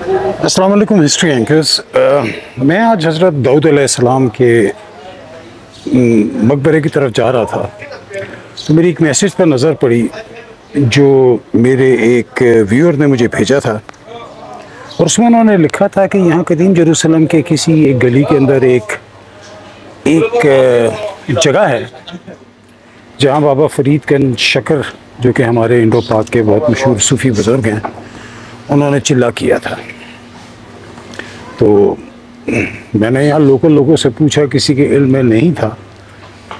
अस्सलाम वालेकुम history anchors. मैं आज हज़रत दाऊद अलैहिस्सलाम के मकबरे की तरफ जा रहा था, तो मेरी एक मैसेज पर नज़र पड़ी जो मेरे एक व्यूअर ने मुझे भेजा था, और उसमें उन्होंने लिखा था कि यहाँ कदीम यरूशलेम के किसी एक गली के अंदर एक जगह है जहाँ बाबा फरीद शकर, जो कि हमारे इंडो पाक के बहुत मशहूर सूफ़ी बुज़ुर्ग हैं, उन्होंने चिल्ला किया था। तो मैंने यहाँ लोकल लोगों से पूछा, किसी के इल्म में नहीं था।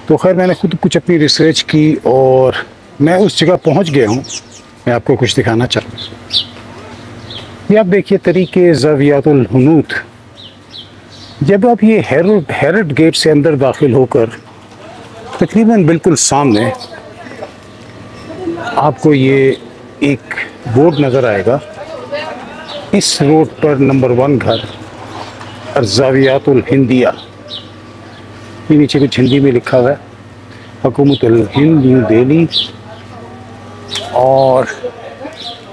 तो खैर मैंने खुद कुछ अपनी रिसर्च की और मैं उस जगह पहुँच गया हूँ। मैं आपको कुछ दिखाना चाहता हूँ। ये आप देखिए तरीके ज़ावियातुल हुनूत। जब आप ये हेरड गेट से अंदर दाखिल होकर तकरीबन बिल्कुल सामने आपको ये एक बोर्ड नज़र आएगा। इस रोड पर नंबर 1 घर ज़ावियातुल हिंदिया, ये नीचे कुछ हिंदी में लिखा हुआ है, हुकूमतुल हिंद न्यू दिल्ली, और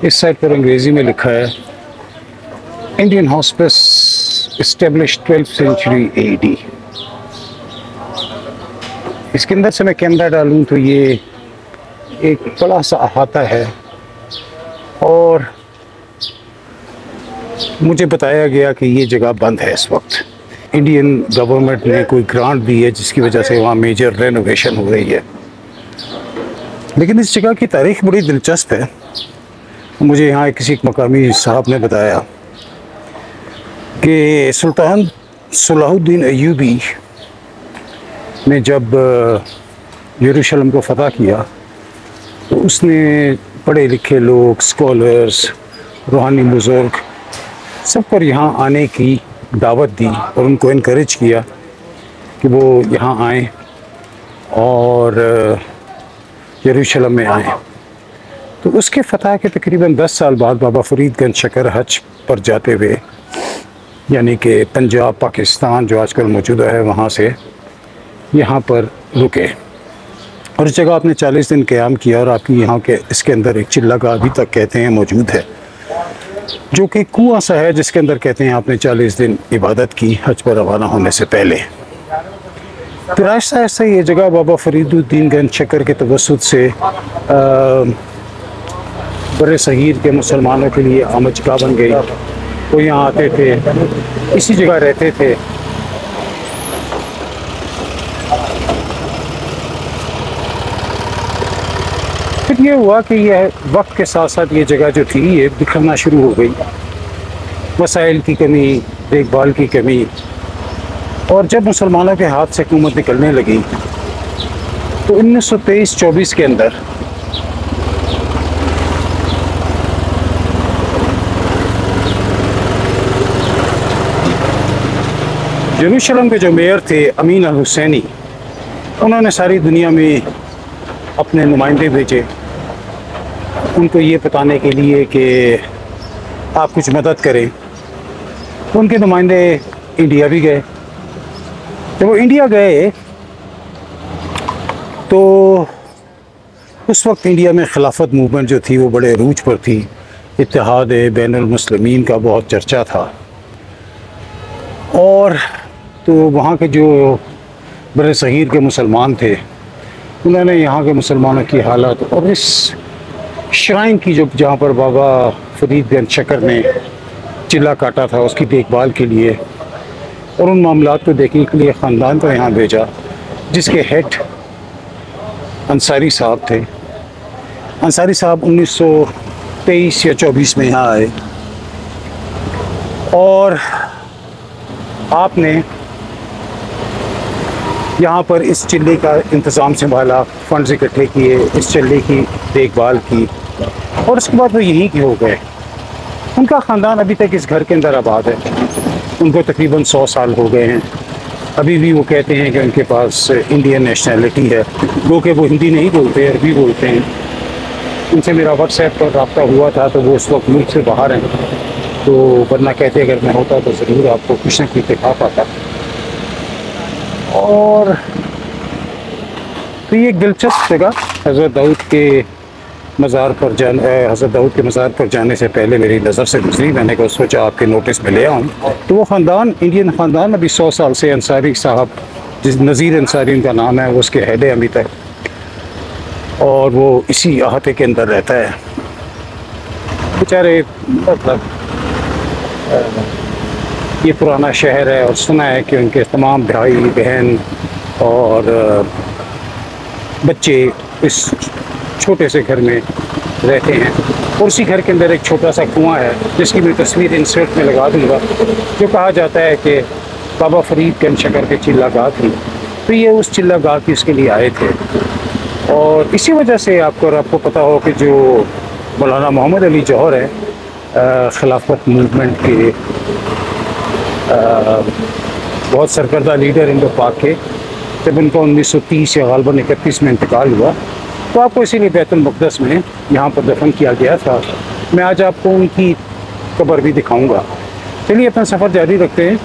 इस साइड पर अंग्रेज़ी में लिखा है Indian hospice established 12th century AD। इसके अंदर से मैं कैमरा डालूं तो ये एक बड़ा सा अहाता है, और मुझे बताया गया कि ये जगह बंद है इस वक्त। इंडियन गवर्नमेंट ने कोई ग्रांट दी है जिसकी वजह से वहाँ मेजर रेनोवेशन हो रही है। लेकिन इस जगह की तारीख बड़ी दिलचस्प है। मुझे यहाँ किसी मकामी साहब ने बताया कि सुल्तान सलाहुद्दीन अय्यूबी ने जब यरूशलेम को फतह किया तो उसने पढ़े लिखे लोग, स्कॉलर्स, रूहानी बुज़ुर्ग सब पर यहाँ आने की दावत दी और उनको इनकरेज किया कि वो यहाँ आएँ और यरूशलेम में आएँ। तो उसके फतह के तकरीबन 10 साल बाद बाबा फरीद शकर हज पर जाते हुए, यानी कि पंजाब पाकिस्तान जो आजकल मौजूदा है, वहाँ से यहाँ पर रुके और इस जगह आपने 40 दिन क़याम किया। और आपकी यहाँ के इसके अंदर एक चिल्ला का अभी तक कहते हैं मौजूद है, जो कि कुआं सा है, जिसके अंदर कहते हैं आपने 40 दिन इबादत की हज पर रवाना होने से पहले। फिर आहिस्ता आहिस्ता ये जगह बाबा फरीदुद्दीन शकर के तवस्सुत से बड़े सगीर के मुसलमानों के लिए आमजगा बन गई। वो यहाँ आते थे, इसी जगह रहते थे। फिर ये हुआ कि यह वक्त के साथ साथ ये जगह जो थी ये बिखरना शुरू हो गई। वसाइल की कमी, देखभाल की कमी, और जब मुसलमानों के हाथ से हुकूमत निकलने लगी तो 1923-24 के अंदर यरूशलेम के जो मेयर थे अमीन अल हुसैनी, उन्होंने सारी दुनिया में अपने नुमाइंदे भेजे उनको ये बताने के लिए कि आप कुछ मदद करें। तो उनके नुमाइंदे इंडिया भी गए। जब वो इंडिया गए तो उस वक्त इंडिया में खिलाफत मूवमेंट जो थी वो बड़े अरूज पर थी। इत्तेहाद बैनुल मुस्लिमीन का बहुत चर्चा था, और तो वहाँ के जो बड़े सगीर के मुसलमान थे उन्होंने यहाँ के मुसलमानों की हालत और इस श्राइन की जो जहाँ पर बाबा फरीद शकर ने चिल्ला काटा था उसकी देखभाल के लिए और उन मामलात को देखने के लिए ख़ानदान को यहाँ भेजा, जिसके हेड अंसारी साहब थे। अंसारी साहब 1923 या 24 में यहाँ आए और आपने यहाँ पर इस चिल्ले का इंतज़ाम संभाला, फंड्स इकट्ठे किए, इस चिल्ले की देखभाल की, और उसके बाद वो यहीं के हो गए। उनका ख़ानदान अभी तक इस घर के अंदर आबाद है। उनको तकरीबन 100 साल हो गए हैं। अभी भी वो कहते हैं कि उनके पास इंडियन नेशनैलिटी है, जो कि वो हिंदी नहीं बोलते, अरबी बोलते हैं। उनसे मेरा व्हाट्सएप पर रब्ता हुआ था तो वो उस वक्त मुल्क से बाहर हैं, तो वरना कहते अगर मैं होता तो ज़रूर आपको कुछ न कुछ दिखा पाता। और तो ये एक दिलचस्प जगह हज़रत दाऊद के मज़ार पर हज़रत दाऊद के मज़ार पर जाने से पहले मेरी नज़र से गुजरी। मैंने कहा सोचा आपके नोटिस में ले आऊँ। तो वो ख़ानदान, इंडियन ख़ानदान, अभी 100 साल से अंसारी साहब, जिस नज़ीर अंसारी उनका नाम है, वो उसके हेड है अभी तक, और वो इसी अहाते के अंदर रहता है। बेचारे मतलब ये पुराना शहर है और सुना है कि उनके तमाम भाई बहन और बच्चे इस छोटे से घर में रहते हैं। और उसी घर के अंदर एक छोटा सा कुआं है जिसकी मैं तस्वीर इंसर्ट में लगा दूंगा, जो कहा जाता है कि बाबा फरीद गंज शकर के चिल्ला गाह थी। तो ये उस चिल्ला गाह की उसके लिए आए थे। और इसी वजह से आपको पता हो कि जो मौलाना मोहम्मद अली जौहर है, खिलाफत मूवमेंट के बहुत सरकर्दा लीडर इंडो पाक के, जब उनका 1930 या गालबन 31 में इंतकाल हुआ, तो आपको इसीलिए बैतुल मुक़द्दस में यहाँ पर दफन किया गया था। मैं आज आपको उनकी कब्र भी दिखाऊंगा। चलिए अपना सफ़र जारी रखते हैं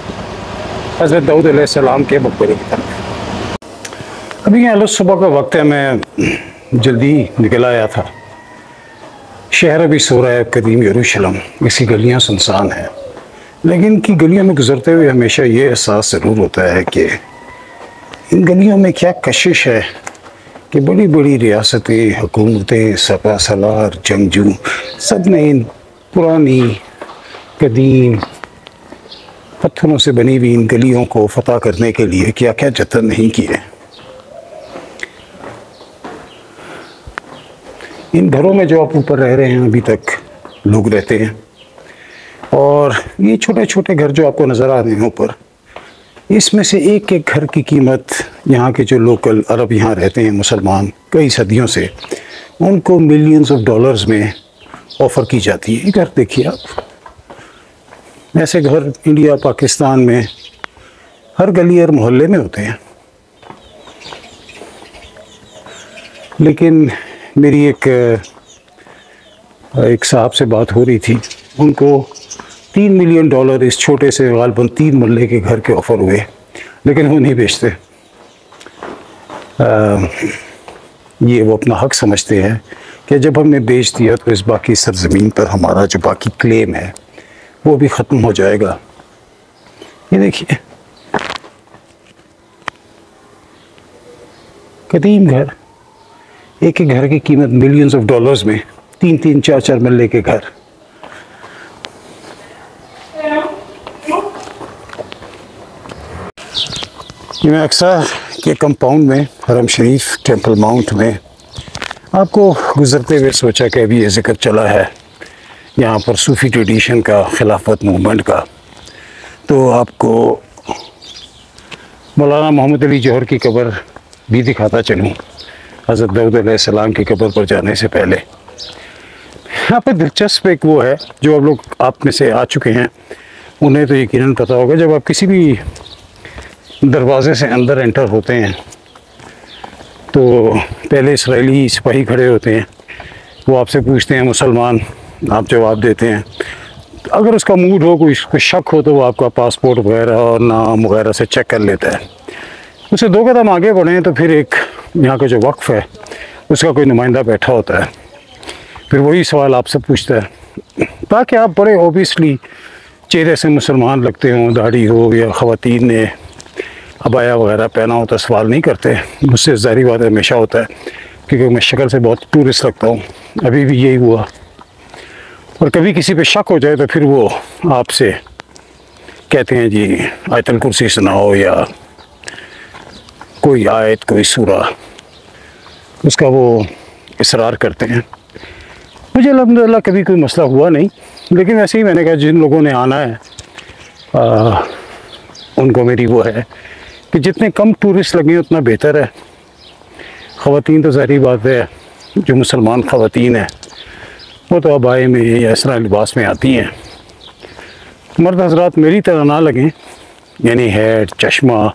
हज़रत दाऊद अलैहिस्सलाम के मकबरे की तरफ। अभी यहाँ सुबह का वक्त है, मैं जल्दी निकल आया था। शहर अभी सो रहा है, कदीम यरूशलेम, इसकी गलियाँ सुनसान हैं, लेकिन इनकी गलियों में गुजरते हुए हमेशा ये एहसास ज़रूर होता है कि इन गलियों में क्या कशिश है कि बड़ी बड़ी रियासतें, हुकूमतें, सपा सलार, जंगजू, सब ने इन पुरानी कदीम पत्थरों से बनी हुई इन गलियों को फतह करने के लिए क्या क्या जतन नहीं किए। इन घरों में जो आप ऊपर रह रहे हैं अभी तक लोग रहते हैं, और ये छोटे छोटे घर जो आपको नज़र आ रहे हैं ऊपर, इसमें से एक एक घर की कीमत यहाँ के जो लोकल अरब यहाँ रहते हैं मुसलमान कई सदियों से, उनको मिलियंस ऑफ डॉलर्स में ऑफ़र की जाती है। ये घर देखिए आप, ऐसे घर इंडिया पाकिस्तान में हर गली और मोहल्ले में होते हैं। लेकिन मेरी एक साहब से बात हो रही थी, उनको $3 मिलियन इस छोटे से गालबन 3 मरले के घर के ऑफ़र हुए, लेकिन वो नहीं बेचते। ये वो अपना हक समझते हैं कि जब हमने बेच दिया तो इस बाकी सरज़मीन पर हमारा जो बाकी क्लेम है वो भी ख़त्म हो जाएगा। ये देखिए कदीम घर, एक एक घर की कीमत मिलियंस ऑफ डॉलर्स में, 3-3, 4-4 मरले के घर। मैं अक्सर के कंपाउंड में, हरम शरीफ टेंपल माउंट में, आपको गुज़रते हुए सोचा कि अभी ये ज़िक्र चला है यहाँ पर सूफ़ी ट्रेडिशन का, खिलाफत मूवमेंट का, तो आपको मौलाना मोहम्मद अली जौहर की कब्र भी दिखाता चलूँ हज़रत दाऊद अलैहिस्सलाम की कब्र पर जाने से पहले। यहाँ पर दिलचस्प एक वो है, जो आप में से आ चुके हैं उन्हें तो यकीनन पता होगा, जब आप किसी भी दरवाज़े से अंदर एंटर होते हैं तो पहले इसराइली सिपाही खड़े होते हैं, वो आपसे पूछते हैं मुसलमान, आप जवाब देते हैं। अगर उसका मूड हो, कोई शक हो, तो वो आपका पासपोर्ट वगैरह और नाम वगैरह से चेक कर लेता है। उससे 2 कदम आगे बढ़ें तो फिर एक यहाँ का जो वक्फ है उसका कोई नुमाइंदा बैठा होता है, फिर वही सवाल आपसे पूछता है, ताकि आप बड़े ओबियसली चेहरे से मुसलमान लगते हों, दाढ़ी हो या ख़वातीन ने अबाया वगैरह पहना हो तो सवाल नहीं करते। मुझसे ज़ाहिर बात हमेशा होता है, क्योंकि मैं शक्ल से बहुत टूरिस्ट लगता हूँ, अभी भी यही हुआ। और कभी किसी पे शक हो जाए तो फिर वो आपसे कहते हैं जी आयतुल कुर्सी सुनाओ, या कोई आयत, कोई सूरा, उसका वो इसरार करते हैं। मुझे अल्हम्दुलिल्लाह कभी कोई मसला हुआ नहीं, लेकिन वैसे ही मैंने कहा जिन लोगों ने आना है उनको मेरी वो है कि जितने कम टूरिस्ट लगे उतना बेहतर है। ख़वातीन तो ज़ाहिर बात है, जो मुसलमान ख़वातीन हैं वो तो अबाए में या इस तरह लिबास में आती हैं। मर्द हज़रात मेरी तरह ना लगें, यानी हेड, चश्मा,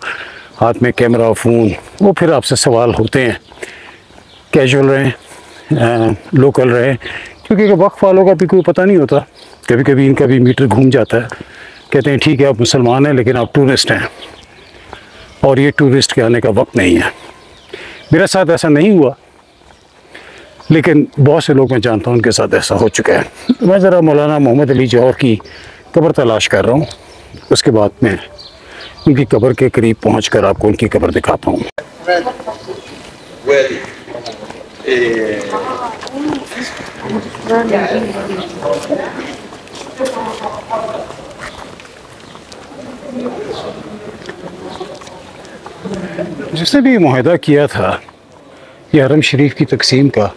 हाथ में कैमरा, फ़ोन, वो फिर आपसे सवाल होते हैं। कैजुअल रहें, लोकल रहें, क्योंकि वक्फ वालों का भी कोई पता नहीं होता, कभी कभी इनका भी मीटर घूम जाता है। कहते हैं ठीक है आप मुसलमान हैं लेकिन आप टूरिस्ट हैं, और ये टूरिस्ट के आने का वक्त नहीं है। मेरे साथ ऐसा नहीं हुआ, लेकिन बहुत से लोग मैं जानता हूँ उनके साथ ऐसा हो चुका है। मैं ज़रा मौलाना मोहम्मद अली जौहर की कब्र तलाश कर रहा हूँ, उसके बाद मैं उनकी कब्र के करीब पहुँचकर आपको उनकी कब्र दिखाता हूँ। जिसने भी मुआहदा किया था ये हरम शरीफ की तकसीम का,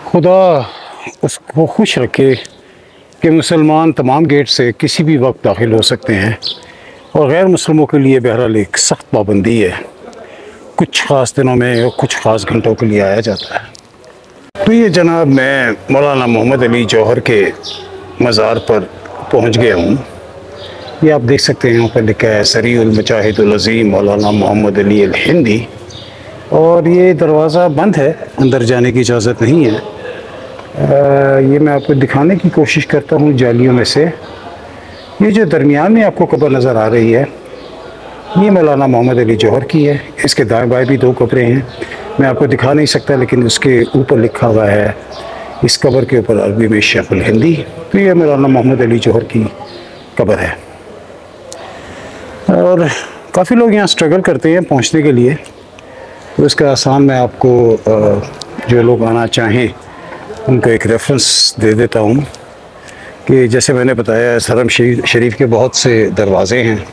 खुदा उसको खुश रखे कि मुसलमान तमाम गेट से किसी भी वक्त दाखिल हो सकते हैं और गैर मुसलमों के लिए बहरहाल एक सख्त पाबंदी है। कुछ ख़ास दिनों में और कुछ ख़ास घंटों के लिए आया जाता है। तो ये जनाब मैं मौलाना मोहम्मद अली जौहर के मज़ार पर पहुंच गया हूँ। ये आप देख सकते हैं यहाँ पर लिखा है सरीउल मुजाहिदुल अज़ीम मौलाना मोहम्मद अली अल हिंदी, और ये दरवाज़ा बंद है, अंदर जाने की इजाज़त नहीं है। ये मैं आपको दिखाने की कोशिश करता हूँ जालियों में से। ये जो दरमियान में आपको कब्र नज़र आ रही है ये मौलाना मोहम्मद अली जौहर की है। इसके दाएं बाएं भी दो कब्रें हैं, मैं आपको दिखा नहीं सकता, लेकिन उसके ऊपर लिखा हुआ है इस कब्र के ऊपर अरबी में शेखुल हिंदी। तो ये मौलाना मोहम्मद अली जौहर की कब्र है और काफ़ी लोग यहाँ स्ट्रगल करते हैं पहुँचने के लिए। तो इसका आसान मैं आपको जो लोग आना चाहें उनको एक रेफरेंस दे देता हूँ कि जैसे मैंने बताया हरम शरीफ के बहुत से दरवाज़े हैं।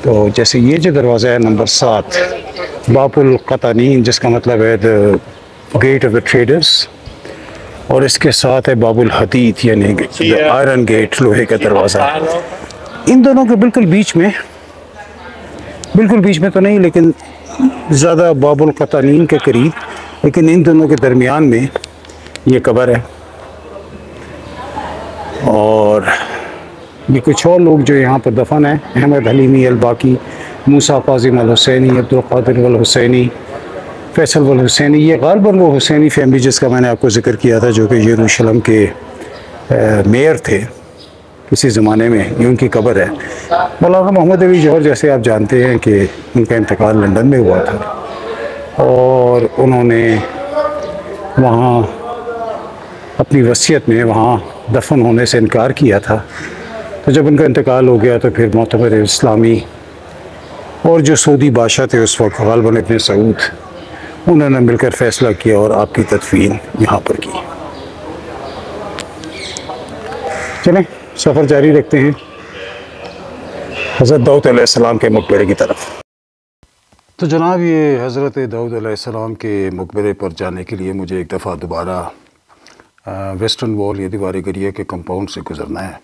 तो जैसे ये जो दरवाज़ा है नंबर 7 बाबुल क़तानीन, जिसका मतलब है the gate of the traders, और इसके साथ है बाबुल हदीद यानी आयरन गेट, लोहे का दरवाज़ा। इन दोनों के बिल्कुल बीच में तो नहीं, लेकिन ज़्यादा बाबुल क़तानीन के करीब, लेकिन इन दोनों के दरमियान में ये कब्र है। और ये कुछ और लोग जो यहाँ पर दफन हैं, अहमद हलीमी अल बाकी, मूसा काज़िम अल हुसैनी, अब्दुल कादिर अल हुसैनी, फैसल अल हुसैनी। ये गालिबन वो हुसैनी फैमिली जिसका मैंने आपको ज़िक्र किया था, जो कि यरूशलेम के मेयर थे किसी ज़माने में, ये उनकी कब्र है। मौलाना मोहम्मद अली जौहर जैसे आप जानते हैं कि उनका इंतकाल लंदन में हुआ था और उन्होंने वहाँ अपनी वसीयत में वहाँ दफन होने से इनकार किया था। तो जब उनका इंतकाल हो गया तो फिर मोतबर इस्लामी और जो सऊदी बादशाह थे उस वक्त गालिबन इब्न सऊद, उन्होंने मिलकर फ़ैसला किया और आपकी तदफीन यहाँ पर की। चलें सफ़र जारी रखते हैं हज़रत दाऊद अलैहिस्सलाम के मकबरे की तरफ। तो जनाब ये हज़रत दाऊद अलैहिस्सलाम के मकबरे पर जाने के लिए मुझे एक दफ़ा दोबारा वेस्टर्न वॉल या दीवार गरिया के कंपाउंड से गुज़रना है।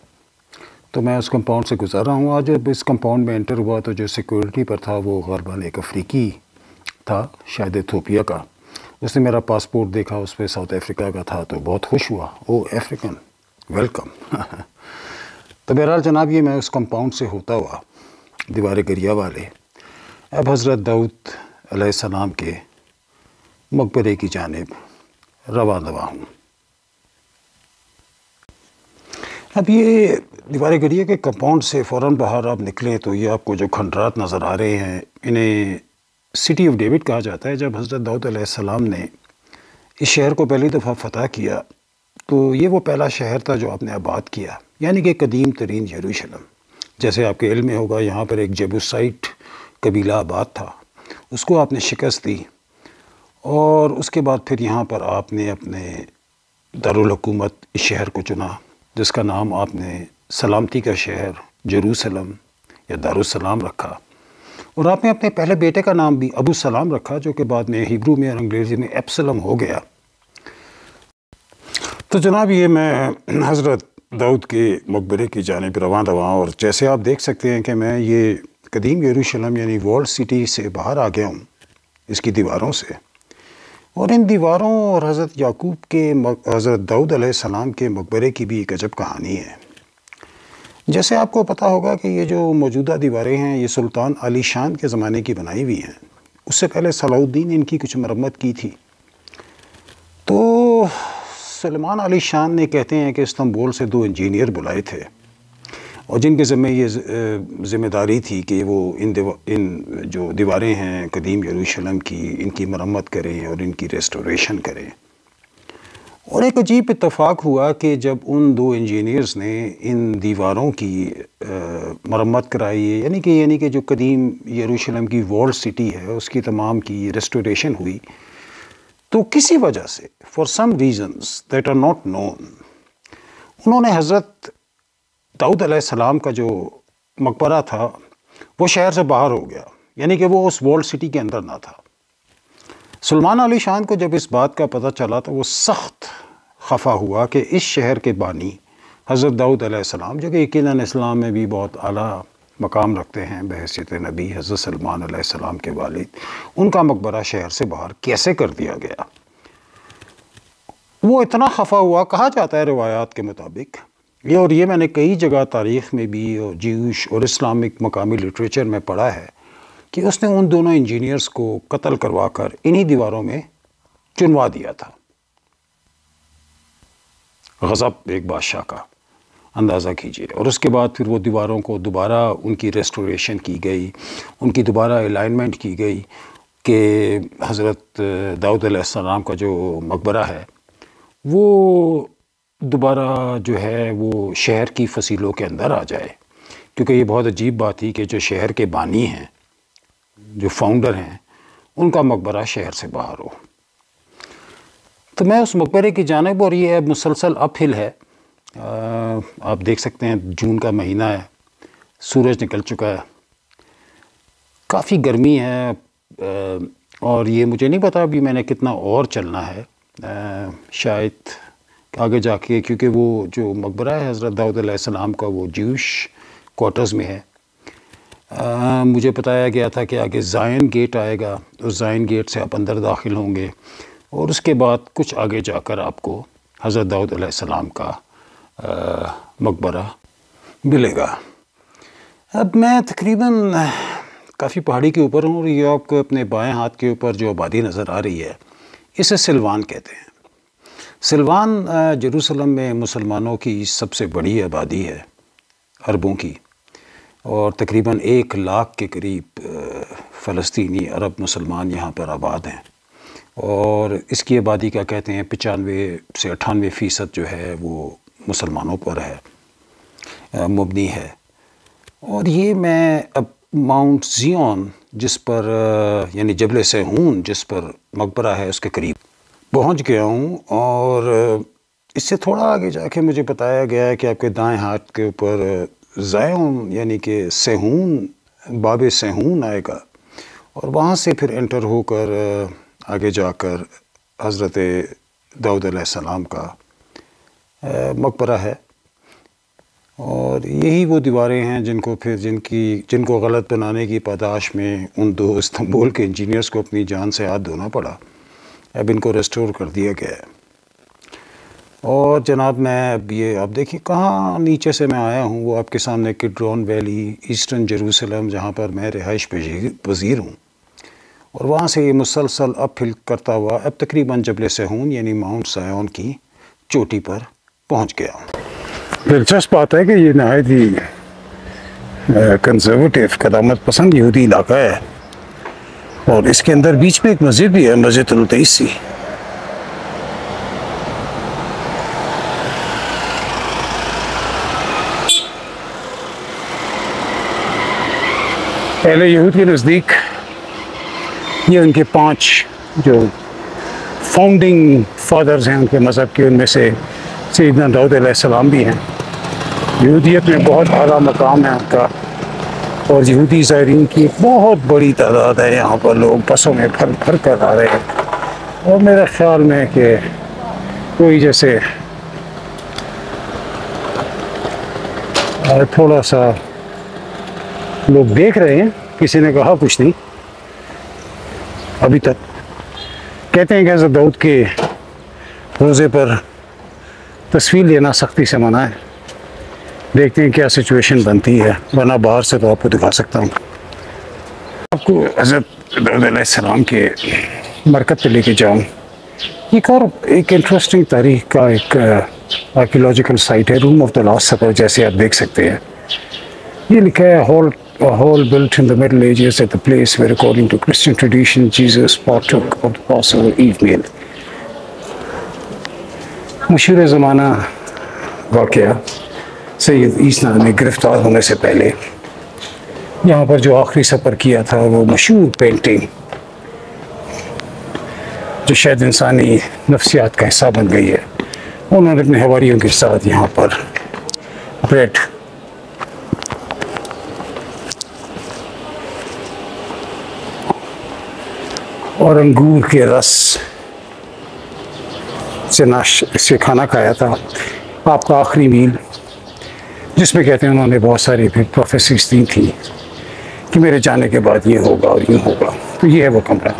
तो मैं उस कंपाउंड से गुज़र रहा हूँ। आज जब इस कंपाउंड में एंटर हुआ तो जो सिक्योरिटी पर था वो गालिबन एक अफ्रीकी था, शायद इथियोपिया का। उसने मेरा पासपोर्ट देखा, उस पर साउथ अफ्रीका का था, तो बहुत खुश हुआ, ओ अफ्रीकन वेलकम। तो बहरहाल जनाब ये मैं उस कंपाउंड से होता हुआ दीवार गरिया वाले अब हज़रत दाऊद अलैहिस्सलाम के मकबरे की जानिब रवाना हूँ। अब ये दीवार गरिया के कंपाउंड से फ़ौरन बाहर आप निकलें तो ये आपको जो खंडरात नज़र आ रहे हैं, इन्हें सिटी ऑफ डेविड कहा जाता है। जब हज़रत दाऊद अलैहिस्सलाम ने इस शहर को पहली दफ़ा फ़तह किया तो ये वो पहला शहर था जो आपने आबाद किया, यानी कि कदीम तरीन यरूशलेम। जैसे आपके इल्म में होगा यहाँ पर एक जेबूसाइट कबीला आबाद था, उसको आपने शिकस्त दी और उसके बाद फिर यहाँ पर आपने अपने दारुल हुकूमत इस शहर को चुना, जिसका नाम आपने सलामती का शहर जेरूसलम या दारुस्सलाम रखा। और आपने अपने पहले बेटे का नाम भी अबू सलाम रखा, जो कि बाद में हिब्रू में और अंग्रेज़ी में एब्सलम हो गया। तो जनाब ये मैं हज़रत दाऊद के मकबरे की जानिब रवाना हुआ और जैसे आप देख सकते हैं कि मैं ये कदीम यरूशलेम यानी वॉल्ड सिटी से बाहर आ गया हूँ, इसकी दीवारों से। और इन दीवारों और हज़रत याकूब के हज़रत दाऊद अलैहिस्सलाम के मकबरे की भी एक अजब कहानी है। जैसे आपको पता होगा कि ये जो मौजूदा दीवारें हैं ये सुल्तान अली शान के ज़माने की बनाई हुई हैं। उससे पहले सलाउद्दीन इनकी कुछ मरम्मत की थी। तो सुलेमान अली शान ने कहते हैं कि इस्तांबुल से 2 इंजीनियर बुलाए थे और जिनके ज़िम्मे ये ज़िम्मेदारी थी कि वो इन जो दीवारें हैं कदीम यरूशलेम की, इनकी मरम्मत करें और इनकी रेस्टोरेशन करें। और एक अजीब इत्तेफाक हुआ कि जब उन दो इंजीनियर्स ने इन दीवारों की मरम्मत कराई, यानी कि जो कदीम यरूशलेम की वॉल्ड सिटी है उसकी तमाम की रेस्टोरेशन हुई, तो किसी वजह से for some reasons that are not known उन्होंने हज़रत दाऊद अलैहिस्सलाम का जो मकबरा था वो शहर से बाहर हो गया, यानी कि वो उस वॉल्ड सिटी के अंदर ना था। सुलेमान अली शाह को जब इस बात का पता चला तो वो सख्त खफा हुआ कि इस शहर के बानी हज़रत दाऊद अलैहिस्सलाम, जो कि यकीनन इस्लाम में भी बहुत आला मकाम रखते हैं बहैसियत नबी, हज़रत सलमान अलैहिस्सलाम के वालिद, उनका मकबरा शहर से बाहर कैसे कर दिया गया। वो इतना खफा हुआ, कहा जाता है रिवायात के मुताबिक, ये मैंने कई जगह तारीख़ में भी और ज्यूश और इस्लामिक मकामी लिटरेचर में पढ़ा है कि उसने उन दोनों इंजीनियर्स को कत्ल करवा कर इन्हीं दीवारों में चुनवा दिया था। गज़ब एक बादशाह का अंदाज़ा कीजिए। और उसके बाद फिर वो दीवारों को दोबारा उनकी रेस्टोरेशन की गई, उनकी दोबारा अलाइनमेंट की गई कि हज़रत दाऊद अलैहिस्सलाम का जो मकबरा है वो दोबारा जो है वो शहर की फसीलों के अंदर आ जाए। क्योंकि ये बहुत अजीब बात थी कि जो शहर के बानी हैं, जो फाउंडर हैं, उनका मकबरा शहर से बाहर हो। तो मैं उस मकबरे की जानिब, और ये अब मुसलसल अपहिल है, आप देख सकते हैं जून का महीना है, सूरज निकल चुका है, काफ़ी गर्मी है, और ये मुझे नहीं पता अभी मैंने कितना और चलना है, शायद आगे जाके, क्योंकि वो जो मकबरा है हज़रत दाऊद अलैहिस्सलाम का वो ज्यूश क्वार्टर्स में है। मुझे बताया गया था कि आगे ज़ायन गेट आएगा, उस ज़ायन गेट से आप अंदर दाखिल होंगे और उसके बाद कुछ आगे जाकर आपको हज़रत दाऊद अलैहिस्सलाम का मकबरा मिलेगा। अब मैं तकरीबन काफ़ी पहाड़ी के ऊपर हूँ और ये आपको अपने बाएं हाथ के ऊपर जो आबादी नज़र आ रही है इसे सिलवान कहते हैं। सिलवान जेरूसलम में मुसलमानों की सबसे बड़ी आबादी है, अरबों की, और तकरीबन 1 लाख के करीब फ़लस्तीनी अरब मुसलमान यहाँ पर आबाद हैं। और इसकी आबादी का कहते हैं 95 से 98% जो है वो मुसलमानों पर है, मुबनी है। और ये मैं अब माउंट ज़ियोन जिस पर यानी जबल सेहून जिस पर मकबरा है उसके करीब पहुंच गया हूँ। और इससे थोड़ा आगे जाके मुझे बताया गया है कि आपके दाएं हाथ के ऊपर ज़ायन यानी कि सेहून, बाब सेहून आएगा और वहाँ से फिर एंटर होकर आगे जाकर हज़रत दाऊद अलैहिस्सलाम का मकबरा है। और यही वो दीवारें हैं जिनको गलत बनाने की पादाश में उन 2 इस्तांबुल के इंजीनियर्स को अपनी जान से हाथ धोना पड़ा। अब इनको रेस्टोर कर दिया गया है। और जनाब मैं अब ये आप देखिए कहाँ नीचे से मैं आया हूँ, वो आपके सामने किड्रॉन वैली, ईस्टर्न जेरूसलम, जहाँ पर मैं रिहाइश पज़ीर हूँ। और वहाँ से ये मुसलसल अपहिल करता हुआ अब तकरीबन जबल सेहून यानी माउंट ज़ायन की चोटी पर पहुँच गया हूँ। दिलचस्प बात है कि ये नहायत ही कंजर्वेटिव क़दामत पसंद यहूदी इलाका है और इसके अंदर बीच में एक मस्जिद भी है, मस्जिद उल-तैसी। पहले यहूद के नज़दीक ये उनके 5 जो फाउंडिंग फादर्स हैं उनके मज़हब के, उनमें से सैयदना दाऊद अलैहिस्सलाम भी हैं। यहूदियत में बहुत आला मकाम है उनका और यहूदी ज़ायरीन की बहुत बड़ी तादाद है। यहाँ पर लोग बसों में भर कर आ रहे हैं और मेरे ख़्याल में कि कोई जैसे थोड़ा सा लोग देख रहे हैं, किसी ने कहा कुछ नहीं अभी तक। कहते हैं कि हज़रत दाऊद के रोज़े पर तस्वीर लेना सख्ती से मना है। देखते हैं क्या सिचुएशन बनती है, वरना बाहर से तो आपको दिखा सकता हूँ। आपको हज़रत दाऊद अलैहिस्सलाम के मरकज़ पे लेके जाऊँ। एक इंटरेस्टिंग तारीख का एक आर्कियोलॉजिकल साइट है, रूम ऑफ द लास्ट सपर, जैसे आप देख सकते हैं। ये लिखा है hall built in the Middle Ages at the place where, according to Christian tradition, Jesus partook of the Passover Eve meal. मशहूर ज़माना वाक़या सैयद ईसा ने गिरफ्तार होने से पहले यहाँ पर जो आखिरी सफ़र किया था, वो मशहूर पेंटिंग जो शायद इंसानी नफ्सियात का हिस्सा बन गई है, उन्होंने अपने हवारियों के साथ यहाँ पर ब्रेड और अंगूर के रस से खाना खाया था, आपका आखिरी मील, जिसमें कहते हैं उन्होंने बहुत सारी फिर प्रोफेसीज दी थी कि मेरे जाने के बाद ये होगा और यूँ होगा। तो ये है वो कमरा।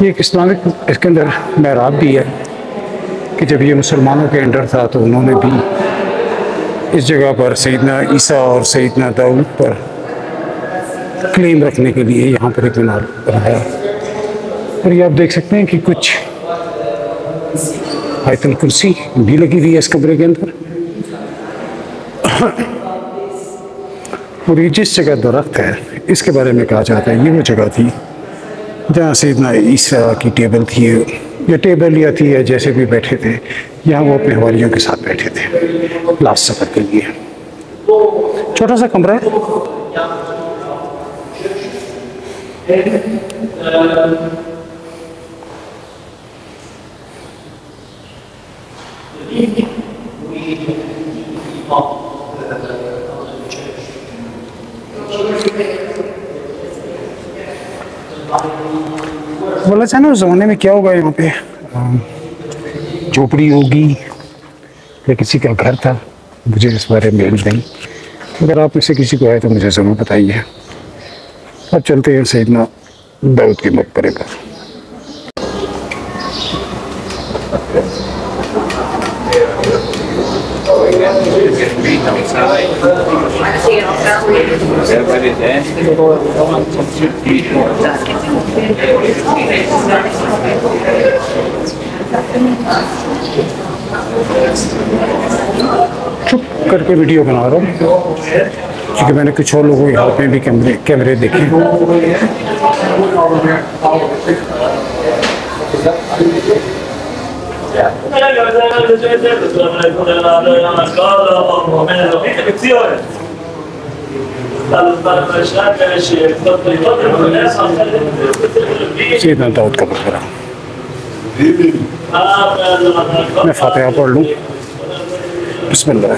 ये एक इस्लामिक, इसके अंदर महराब भी है कि जब ये मुसलमानों के अंडर था तो उन्होंने भी इस जगह पर सैयदना ईसा और सैयदना दाऊद पर क्लेम रखने के लिए यहाँ पर एक मीनार बनाया। और ये आप देख सकते हैं कि कुछ आयतुल कुर्सी भी लगी हुई है इस कमरे के अंदर। और ये जिस जगह दरख्त है, इसके बारे में कहा जाता है ये वो जगह थी जहाँ सैयदना ईसा की टेबल थी, या टेबल या थी, या जैसे भी बैठे थे, यहाँ वो अपने हवारियों के साथ बैठे थे लास्ट सफ़र के लिए। छोटा सा कमरा है। बोला था ना उस ज़माने में क्या होगा, यहाँ पे झोपड़ी होगी या किसी का घर था, मुझे इस बारे में नहीं। अगर आप इससे किसी को है तो मुझे ज़रूर बताइए। अब चलते हैं सैयदना दाऊद के मकबरे पर। चुप करके वीडियो बना रहा हूँ क्योंकि मैंने कुछ और लोगों के हाथ में भी कैमरे देखे। सैयदना दाऊद का मकबरा। मैं फातिहा पढ़ लूँ। बिस्मिल्लाह।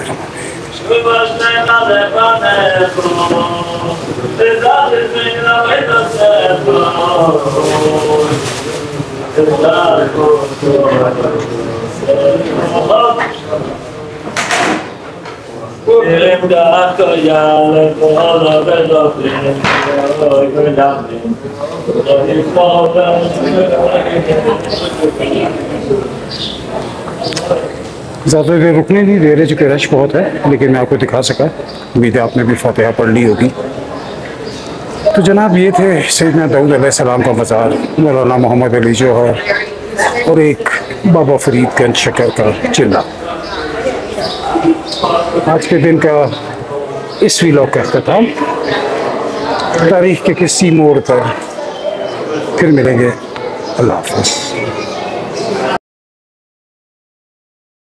ज़्यादा देर रुकने नहीं दे रहे चूँकि रश बहुत है, लेकिन मैं आपको दिखा सका। उम्मीद है आपने भी फातिहा पढ़ ली होगी। तो जनाब ये थे सैयदना दाऊद अलैहिस्सलाम का मज़ार, मौलाना मोहम्मद अली जौहर और एक बाबा फरीद गंज शक्कर का चिल्ला। आज के दिन का इस व्लॉग का अख्ताम तारीख के किसी मोड़ पर फिर मिलेंगे। अल्लाह हाफ़िज़।